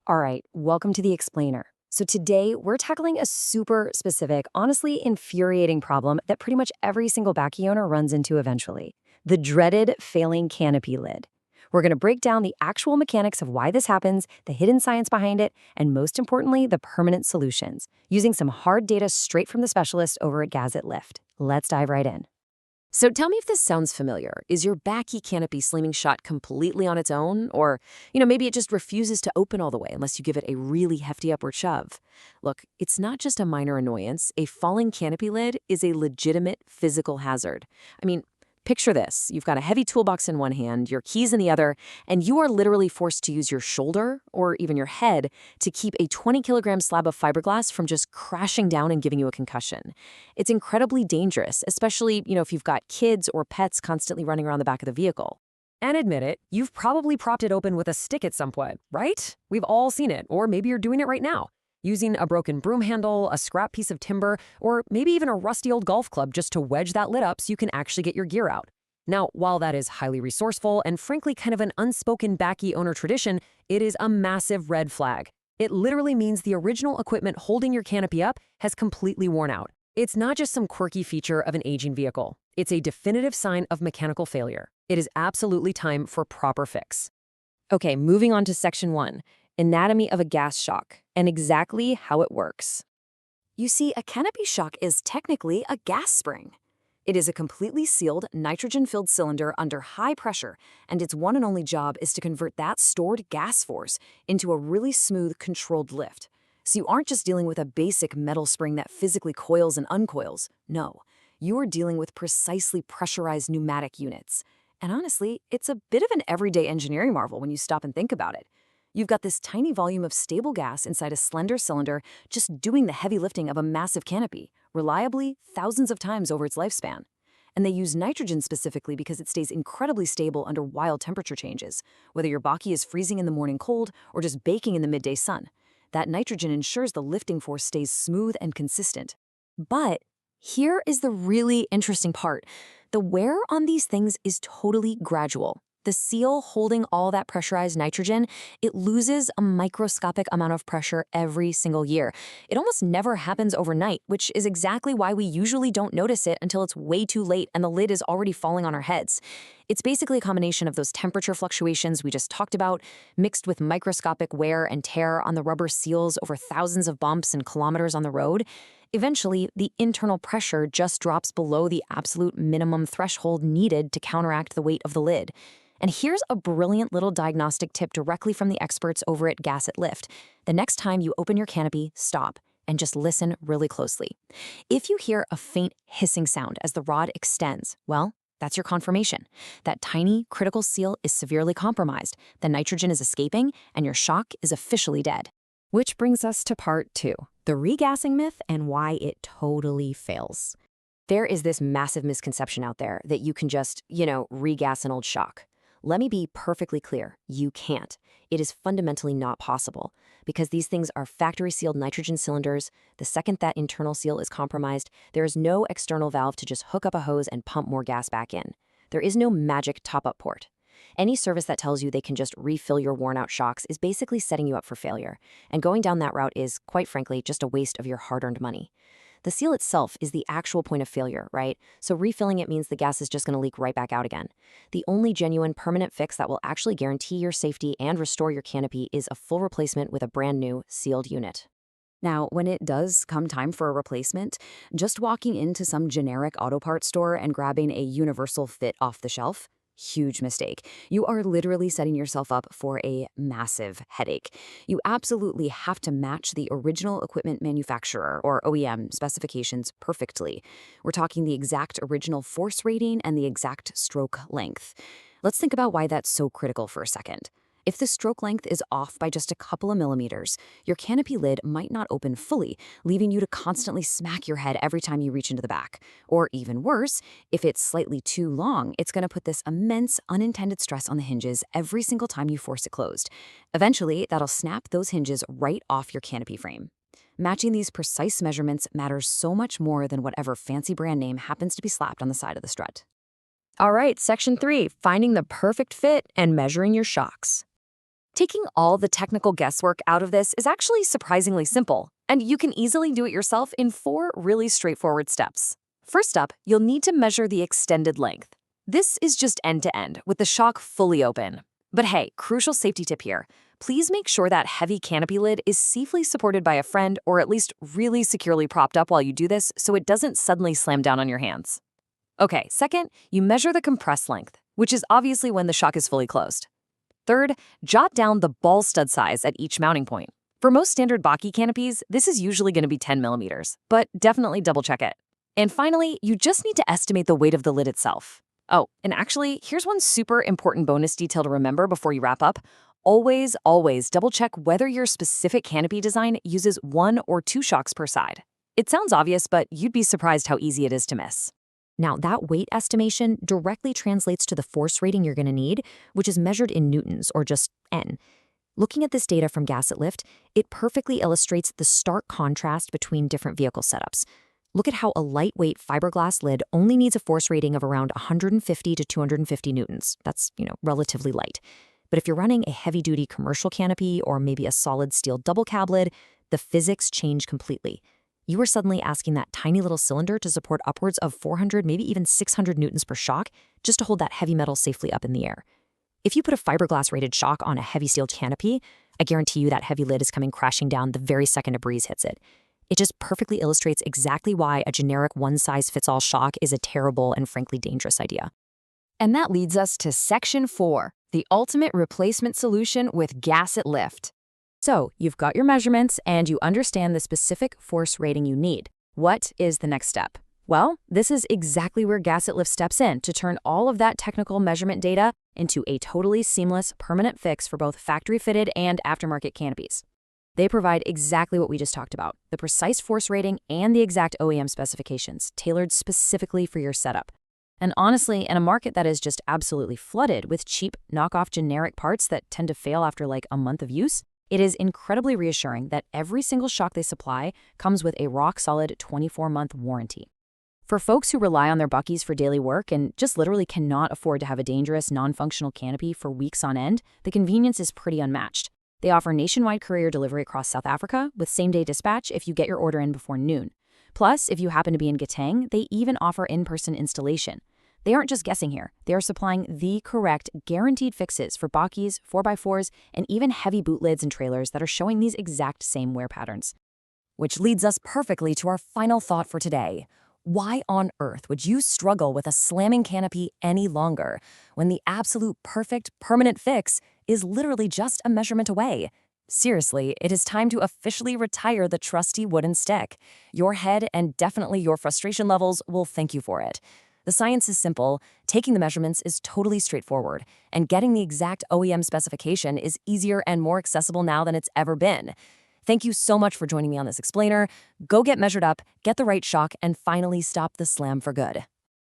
All right, welcome to the Explainer. So today we're tackling a super specific, honestly infuriating problem that pretty much every single bakkie owner runs into eventually. The dreaded failing canopy lid. We're going to break down the actual mechanics of why this happens, the hidden science behind it, and most importantly, the permanent solutions, using some hard data straight from the specialist over at Gas It Lift. Let's dive right in. So tell me if this sounds familiar. Is your bakkie canopy slimming shot completely on its own? Or, maybe it just refuses to open all the way unless you give it a really hefty upward shove. Look, it's not just a minor annoyance. A falling canopy lid is a legitimate physical hazard. I mean, picture this. You've got a heavy toolbox in one hand, your keys in the other, and you are literally forced to use your shoulder or even your head to keep a 20-kilogram slab of fiberglass from just crashing down and giving you a concussion. It's incredibly dangerous, especially, if you've got kids or pets constantly running around the back of the vehicle. And admit it, you've probably propped it open with a stick at some point, right? We've all seen it, or maybe you're doing it right now. Using a broken broom handle, a scrap piece of timber, or maybe even a rusty old golf club just to wedge that lid up so you can actually get your gear out. Now, while that is highly resourceful and frankly kind of an unspoken bakkie owner tradition, it is a massive red flag. It literally means the original equipment holding your canopy up has completely worn out. It's not just some quirky feature of an aging vehicle. It's a definitive sign of mechanical failure. It is absolutely time for proper fix. Okay, moving on to section 1. Anatomy of a gas shock, and exactly how it works. You see, a canopy shock is technically a gas spring. It is a completely sealed, nitrogen-filled cylinder under high pressure, and its one and only job is to convert that stored gas force into a really smooth, controlled lift. So you aren't just dealing with a basic metal spring that physically coils and uncoils. No, you are dealing with precisely pressurized pneumatic units. And honestly, it's a bit of an everyday engineering marvel when you stop and think about it. You've got this tiny volume of stable gas inside a slender cylinder just doing the heavy lifting of a massive canopy, reliably thousands of times over its lifespan. And they use nitrogen specifically because it stays incredibly stable under wild temperature changes, whether your bakkie is freezing in the morning cold or just baking in the midday sun. That nitrogen ensures the lifting force stays smooth and consistent. But here is the really interesting part. The wear on these things is totally gradual. The seal holding all that pressurized nitrogen, it loses a microscopic amount of pressure every single year. It almost never happens overnight, which is exactly why we usually don't notice it until it's way too late and the lid is already falling on our heads. It's basically a combination of those temperature fluctuations we just talked about, mixed with microscopic wear and tear on the rubber seals over thousands of bumps and kilometers on the road. Eventually, the internal pressure just drops below the absolute minimum threshold needed to counteract the weight of the lid. And here's a brilliant little diagnostic tip directly from the experts over at Gas It Lift. The next time you open your canopy, stop and just listen really closely. If you hear a faint hissing sound as the rod extends, well, that's your confirmation. That tiny, critical seal is severely compromised, the nitrogen is escaping, and your shock is officially dead. Which brings us to part 2, the regassing myth and why it totally fails. There is this massive misconception out there that you can just, regas an old shock. Let me be perfectly clear, you can't. It is fundamentally not possible because these things are factory-sealed nitrogen cylinders. The second that internal seal is compromised, there is no external valve to just hook up a hose and pump more gas back in. There is no magic top-up port. Any service that tells you they can just refill your worn-out shocks is basically setting you up for failure, and going down that route is, quite frankly, just a waste of your hard-earned money. The seal itself is the actual point of failure, right? So refilling it means the gas is just going to leak right back out again. The only genuine permanent fix that will actually guarantee your safety and restore your canopy is a full replacement with a brand new sealed unit. Now, when it does come time for a replacement, just walking into some generic auto parts store and grabbing a universal fit off the shelf, huge mistake. You are literally setting yourself up for a massive headache. You absolutely have to match the original equipment manufacturer or OEM specifications perfectly. We're talking the exact original force rating and the exact stroke length. Let's think about why that's so critical for a second. If the stroke length is off by just a couple of millimeters, your canopy lid might not open fully, leaving you to constantly smack your head every time you reach into the back. Or even worse, if it's slightly too long, it's going to put this immense unintended stress on the hinges every single time you force it closed. Eventually, that'll snap those hinges right off your canopy frame. Matching these precise measurements matters so much more than whatever fancy brand name happens to be slapped on the side of the strut. All right, section 3, finding the perfect fit and measuring your shocks. Taking all the technical guesswork out of this is actually surprisingly simple, and you can easily do it yourself in 4 really straightforward steps. First up, you'll need to measure the extended length. This is just end-to-end, with the shock fully open. But hey, crucial safety tip here. Please make sure that heavy canopy lid is safely supported by a friend or at least really securely propped up while you do this so it doesn't suddenly slam down on your hands. Okay, second, you measure the compressed length, which is obviously when the shock is fully closed. Third, jot down the ball stud size at each mounting point. For most standard bakkie canopies, this is usually going to be 10 millimeters, but definitely double check it. And finally, you just need to estimate the weight of the lid itself. Oh, and actually, here's one super important bonus detail to remember before you wrap up. Always double check whether your specific canopy design uses 1 or 2 shocks per side. It sounds obvious, but you'd be surprised how easy it is to miss. Now, that weight estimation directly translates to the force rating you're going to need, which is measured in newtons, or just N. Looking at this data from Gas It Lift, it perfectly illustrates the stark contrast between different vehicle setups. Look at how a lightweight fiberglass lid only needs a force rating of around 150 to 250 newtons. That's, relatively light. But if you're running a heavy-duty commercial canopy or maybe a solid steel double cab lid, the physics change completely. You are suddenly asking that tiny little cylinder to support upwards of 400, maybe even 600 newtons per shock just to hold that heavy metal safely up in the air. If you put a fiberglass-rated shock on a heavy steel canopy, I guarantee you that heavy lid is coming crashing down the very second a breeze hits it. It just perfectly illustrates exactly why a generic one-size-fits-all shock is a terrible and frankly dangerous idea. And that leads us to Section 4, the ultimate replacement solution with Gas It Lift. So, you've got your measurements and you understand the specific force rating you need. What is the next step? Well, this is exactly where Gas It Lift steps in to turn all of that technical measurement data into a totally seamless, permanent fix for both factory-fitted and aftermarket canopies. They provide exactly what we just talked about, the precise force rating and the exact OEM specifications, tailored specifically for your setup. And honestly, in a market that is just absolutely flooded with cheap, knockoff generic parts that tend to fail after like a month of use, it is incredibly reassuring that every single shock they supply comes with a rock-solid 24-month warranty. For folks who rely on their bakkies for daily work and just literally cannot afford to have a dangerous, non-functional canopy for weeks on end, the convenience is pretty unmatched. They offer nationwide courier delivery across South Africa with same-day dispatch if you get your order in before noon. Plus, if you happen to be in Gauteng, they even offer in-person installation. They aren't just guessing here. They are supplying the correct, guaranteed fixes for bakkies, 4x4s, and even heavy boot lids and trailers that are showing these exact same wear patterns. Which leads us perfectly to our final thought for today. Why on earth would you struggle with a slamming canopy any longer when the absolute perfect permanent fix is literally just a measurement away? Seriously, it is time to officially retire the trusty wooden stick. Your head and definitely your frustration levels will thank you for it. The science is simple, taking the measurements is totally straightforward, and getting the exact OEM specification is easier and more accessible now than it's ever been. Thank you so much for joining me on this explainer. Go get measured up, get the right shock, and finally stop the slam for good.